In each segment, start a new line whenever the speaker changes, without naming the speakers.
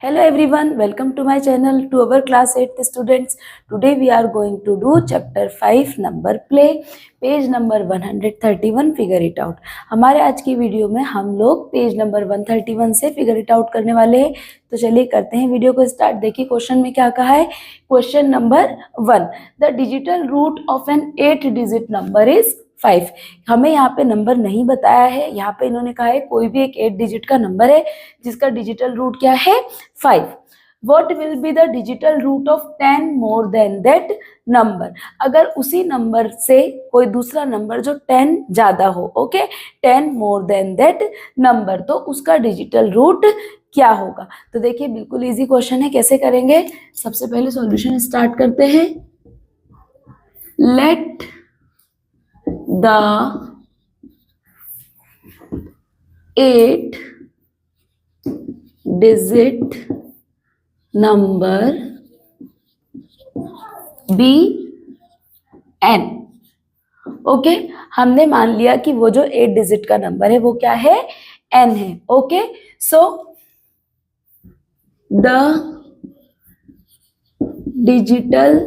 Hello everyone, welcome to my channel, to our class 8th students. Today we are going to do chapter 5 number play, page number 131 figure it out. हमारे आज की video में हम लोग page number 131 से figure it out करने वाले हैं। तो चलिए करते हैं वीडियो को स्टार्ट। देखिए क्वेश्चन में क्या कहा है। Question number 1, the digital root of an 8 digit number is 5। हमें यहाँ पे नंबर नहीं बताया है, यहाँ पे इन्होंने कहा है कोई भी एक 8 डिजिट का नंबर है जिसका डिजिटल रूट क्या है 5। What will be the digital root of 10 more than that number? अगर उसी नंबर से कोई दूसरा नंबर जो 10 ज्यादा हो, okay, 10 more than that number, तो उसका डिजिटल रूट क्या होगा। तो देखिए बिल्कुल इजी क्वेश्चन है, कैसे करेंगे। सबसे पहले सॉल्यूशन स्टार्ट करते हैं। Let the 8 digit number be N. Okay, हमने मान लिया कि वो जो 8 डिजिट का नंबर है वो क्या है, एन है। Okay, so the digital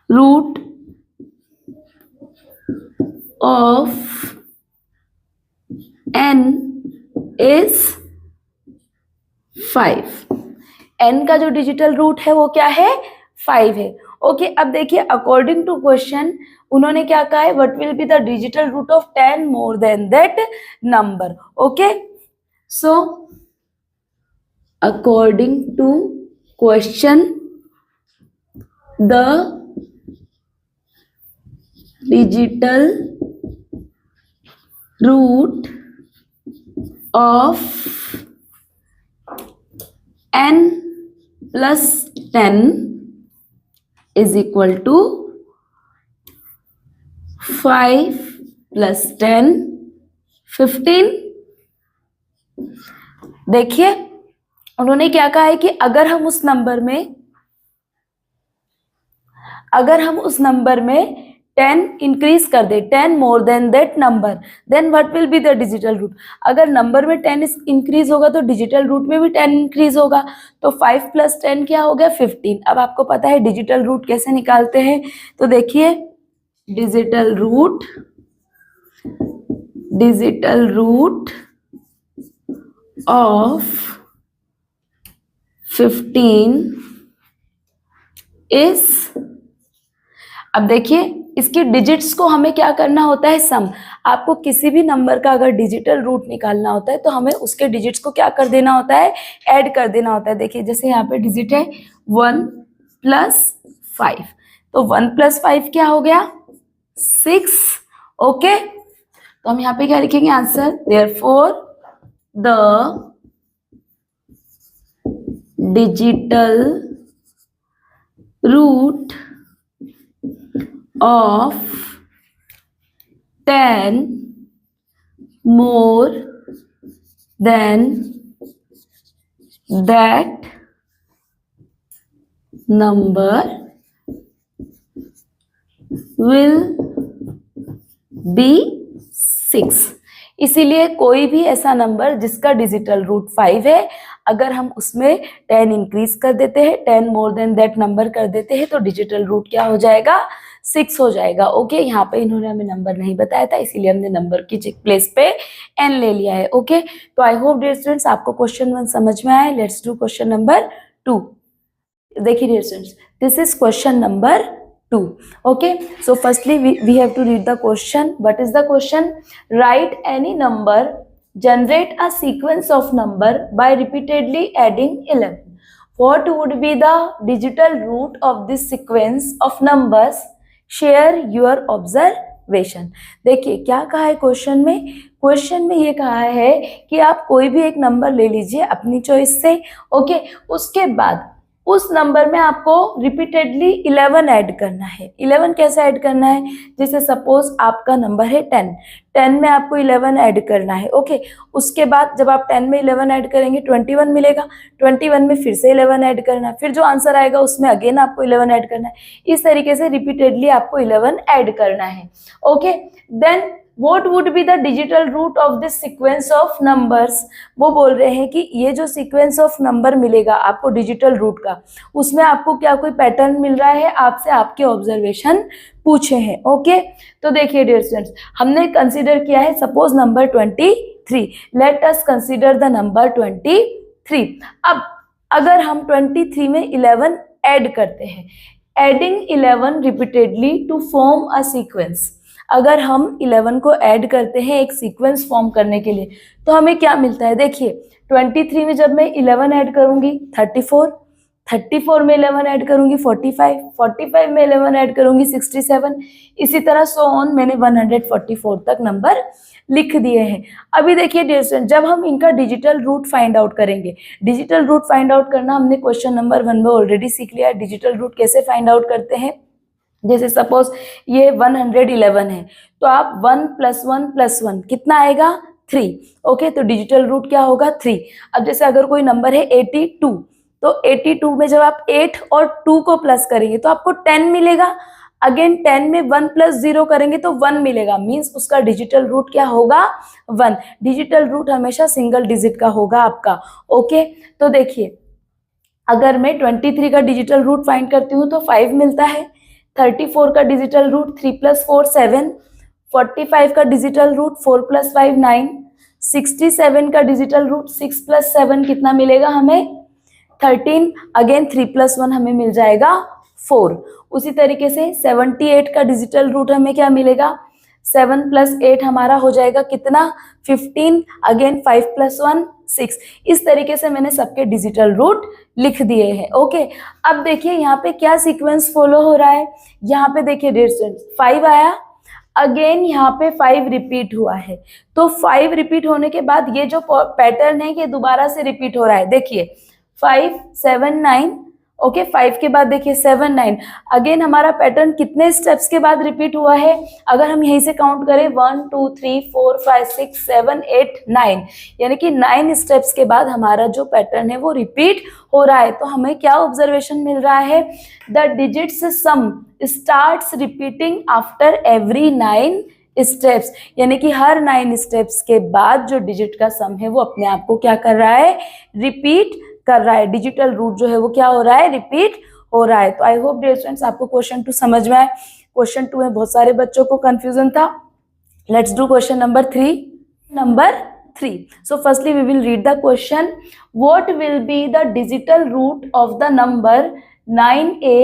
root of N is 5। N का जो डिजिटल रूट है वो क्या है, 5 है। ओके, अब देखिए अकॉर्डिंग टू क्वेश्चन उन्होंने क्या कहा है, what will be the digital root of 10 more than that number. Okay, so according to question the digital root of n plus 10 is equal to 5 plus 10 15। देखिए उन्होंने क्या कहा है कि अगर हम उस नंबर में 10 इंक्रीज कर दे, 10 more than that number, then what will be the digital root. अगर नंबर में 10 इंक्रीज होगा तो डिजिटल रूट में भी 10 इंक्रीज होगा। तो 5 प्लस 10 क्या हो गया, 15। अब आपको पता है डिजिटल रूट कैसे निकालते हैं। तो देखिए डिजिटल रूट ऑफ 15 इज, अब देखिए इसकी डिजिट्स को हमें क्या करना होता है, सम। आपको किसी भी नंबर का अगर डिजिटल रूट निकालना होता है तो हमें उसके डिजिट्स को क्या कर देना होता है, ऐड कर देना होता है। देखिए जैसे यहाँ पे डिजिट है 1 प्लस 5, तो 1 प्लस 5 क्या हो गया, 6। ओके, तो हम यहाँ पे क्या लिखेंगे answer, therefore the digital root of 10 more than that number will be 6। इसीलिए कोई भी ऐसा नंबर जिसका डिजिटल रूट 5 है, अगर हम उसमें 10 इंक्रीज कर देते हैं, 10 मोर देन दैट नंबर कर देते हैं, तो डिजिटल रूट क्या हो जाएगा, 6 हो जाएगा। ओके, यहाँ पे इन्होंने हमें नंबर नहीं बताया था इसीलिए हमने नंबर की प्लेस पे n ले लिया है। ओके, तो आई होप डियर स्टूडेंट्स आपको क्वेश्चन 1 समझ में आया। Let's do question number 2। देखिए dear students, this is question number 2. Okay, so firstly we have to read the question. What is the question? Write any number, generate a sequence of number by repeatedly adding 11. What would be the digital root of this sequence of numbers? Share your observation. देखिए क्या कहा है question में ये कहा है कि आप कोई भी एक नंबर ले लीजिए अपनी चॉइस से। ओके, उसके बाद उस नंबर में आपको रिपीटेडली 11 ऐड करना है। 11 कैसे ऐड करना है, जैसे सपोज आपका नंबर है 10 में आपको 11 ऐड करना है। ओके, उसके बाद जब आप 10 में 11 ऐड करेंगे 21 मिलेगा, 21 में फिर से 11 ऐड करना है, फिर जो आंसर आएगा उसमें अगेन आपको 11 ऐड करना है। इस तरीके से रिपीटेडली आपको 11 ऐड करना है। Okay, then what would be the digital root of this sequence of numbers. वो बोल रहे हैं कि ये जो सीक्वेंस ऑफ नंबर मिलेगा आपको डिजिटल रूट का, उसमें आपको क्या कोई पैटर्न मिल रहा है, आपसे आपके ऑब्जर्वेशन पूछे हैं। ओके, तो देखिए डियर स्टूडेंट्स, हमने कंसीडर किया है suppose number 23, let us consider the number 23। अब अगर हम 23 में 11 ऐड करते हैं, adding 11 repeatedly to form a sequence, अगर हम 11 को ऐड करते हैं एक सीक्वेंस फॉर्म करने के लिए, तो हमें क्या मिलता है। देखिए 23 में जब मैं 11 ऐड करूंगी 34 में 11 ऐड करूंगी 45 में 11 ऐड करूंगी 67, इसी तरह सो ऑन, मैंने 144 तक नंबर लिख दिए हैं। अभी देखिए डियर स्टूडेंट, जब हम इनका डिजिटल रूट फाइंड आउट करेंगे, डिजिटल रूट फाइंड आउट करना हमने क्वेश्चन नंबर 1 में ऑलरेडी सीख लिया है। डिजिटल रूट कैसे फाइंड आउट करते हैं, जैसे सपोज ये 111 है, तो आप 1 + 1 + 1 कितना आएगा 3। ओके, तो डिजिटल रूट क्या होगा 3। अब जैसे अगर कोई नंबर है 82, तो 82 में जब आप 8 और 2 को प्लस करेंगे तो आपको 10 मिलेगा। अगेन 10 में 1 + 0 करेंगे तो 1 मिलेगा, मीन्स उसका डिजिटल रूट क्या होगा 1। डिजिटल रूट हमेशा सिंगल डिजिट का होगा आपका। ओके, तो देखिए अगर मैं 23 का डिजिटल रूट फाइंड करती हूँ तो 5 मिलता है, 34 का डिजिटल रूट 3 + 4 7, 45 का डिजिटल रूट 4 + 5 9, 67 का डिजिटल रूट 6 + 7 कितना मिलेगा हमें 13, अगेन 3 + 1 हमें मिल जाएगा 4। उसी तरीके से 78 का डिजिटल रूट हमें क्या मिलेगा 7 + 8 हमारा हो जाएगा कितना 15, अगेन 5 + 1 6। इस तरीके से मैंने सबके डिजिटल रूट लिख दिए हैं। ओके, अब देखिए यहाँ पे क्या सीक्वेंस फॉलो हो रहा है। यहाँ पे देखिए डियर स्टूडेंट्स 5 आया, अगेन यहाँ पे 5 रिपीट हुआ है, तो 5 रिपीट होने के बाद ये जो पैटर्न है ये दोबारा से रिपीट हो रहा है। देखिए 5 7 9, ओके 5 के बाद देखिए 7 9, अगेन हमारा पैटर्न कितने स्टेप्स के बाद रिपीट हुआ है, अगर हम यहीं से काउंट करें 1 2 3 4 5 6 7 8 9, यानी कि 9 स्टेप्स के बाद हमारा जो पैटर्न है वो रिपीट हो रहा है। तो हमें क्या ऑब्जर्वेशन मिल रहा है, the digits sum starts repeating after every 9 steps, यानी कि हर 9 स्टेप्स के बाद जो डिजिट का सम है वो अपने आप को क्या कर रहा है, रिपीट कर रहा है। डिजिटल रूट जो है वो क्या हो रहा है, रिपीट हो रहा है। तो आई होप डियर स्टूडेंट्स आपको क्वेश्चन 2 समझ में आए। क्वेश्चन 2 में बहुत सारे बच्चों को कंफ्यूजन था। Let's do question number 3। So firstly we will read the question. What will be the digital root of the number 9a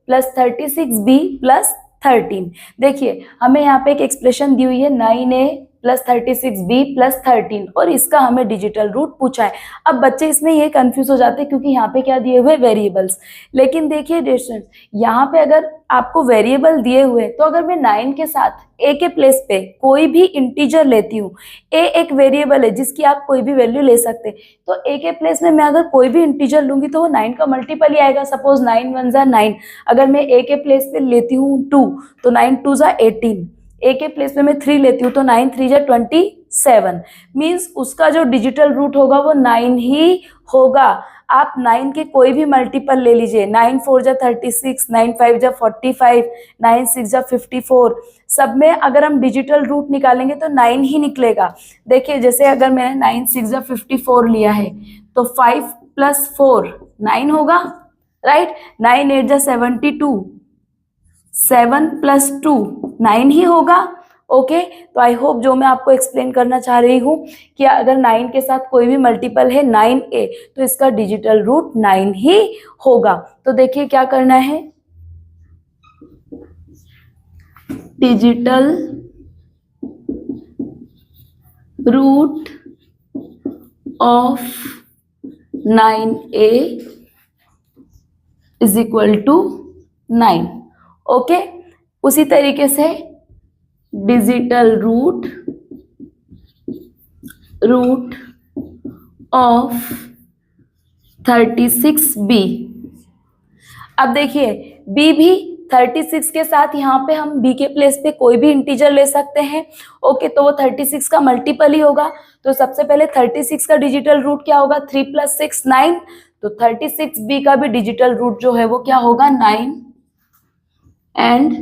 plus 36b plus 13? देखिए हमें यहाँ पे एक एक्सप्रेशन दी हुई है 9a प्लस 36b प्लस 13 और इसका हमें डिजिटल रूट पूछा है। अब बच्चे इसमें ये कंफ्यूज हो जाते हैं क्योंकि यहाँ पे क्या दिए हुए वेरिएबल्स, लेकिन देखिए डिस्टेंस यहाँ पे अगर आपको वेरिएबल दिए हुए तो अगर मैं 9 के साथ a के प्लेस पे कोई भी इंटीजर लेती हूँ, a एक वेरिएबल है जिसकी आप कोई भी वैल्यू ले सकते, तो a के प्लेस में मैं अगर कोई भी इंटीजर लूंगी तो वो 9 का मल्टीपल ही आएगा। सपोज 9 1 = 9, अगर मैं a के प्लेस पे लेती हूँ 2 तो 9 2 = 18, a के प्लेस में मैं 3 लेती हूँ तो 9 3 = 27, मीन्स उसका जो डिजिटल रूट होगा वो 9 ही होगा। आप 9 के कोई भी मल्टीपल ले लीजिए, 9 4 = 36, 9 5 = 45, 9 6 = 54, सब में अगर हम डिजिटल रूट निकालेंगे तो 9 ही निकलेगा। देखिए जैसे अगर मैंने 9 6 = 54 लिया है तो 5 + 4 9 होगा, राइट। 9 8 = 72, 7 + 2 9 ही होगा। ओके, तो आई होप जो मैं आपको एक्सप्लेन करना चाह रही हूँ कि अगर 9 के साथ कोई भी मल्टीपल है 9a तो इसका डिजिटल रूट 9 ही होगा। तो देखिए क्या करना है, digital root of 9a = 9। Okay, उसी तरीके से डिजिटल रूट ऑफ 36b। अब देखिए b भी 36 के साथ यहाँ पे हम b के प्लेस पे कोई भी इंटीजर ले सकते हैं। ओके, तो वो 36 का मल्टीपल ही होगा। तो सबसे पहले 36 का डिजिटल रूट क्या होगा, 3 + 6 9, तो 36b का भी डिजिटल रूट जो है वो क्या होगा 9, एंड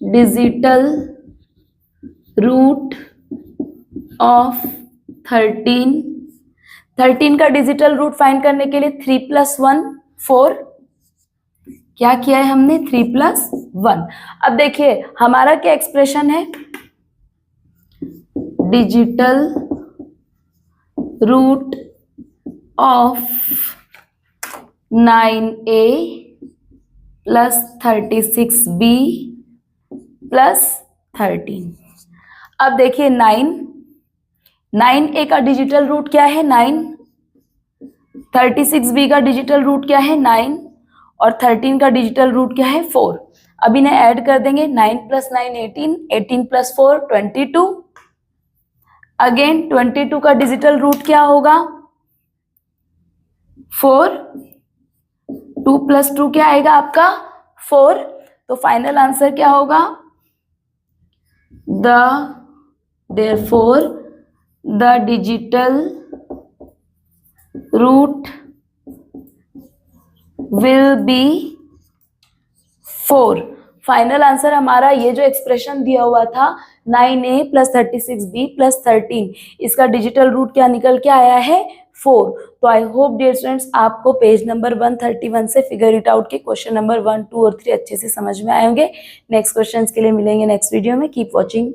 डिजिटल रूट ऑफ 13 का डिजिटल रूट फाइंड करने के लिए 3 + 1 4, क्या किया है हमने 3 + 1। अब देखिए हमारा क्या एक्सप्रेशन है, digital root of 9a + 36b + 13। अब देखिए 9a का डिजिटल रूट क्या है 9, 36b का डिजिटल रूट क्या है 9 और 13 का डिजिटल रूट क्या है 4। अब इन्हें ऐड कर देंगे, 9 + 9 18, 18 + 4 22। अगेन 22 का डिजिटल रूट क्या होगा 4, 2 + 2 क्या आएगा आपका 4। तो फाइनल आंसर क्या होगा, therefore the digital root will be 4। Final answer हमारा ये जो एक्सप्रेशन दिया हुआ था 9a + 36b + 13, इसका डिजिटल रूट क्या निकल के आया है 4। तो आई होप डियर स्टूडेंट्स आपको पेज नंबर 131 से फिगर इट आउट के क्वेश्चन नंबर 1, 2 और 3 अच्छे से समझ में आए होंगे। नेक्स्ट क्वेश्चंस के लिए मिलेंगे नेक्स्ट वीडियो में। Keep watching.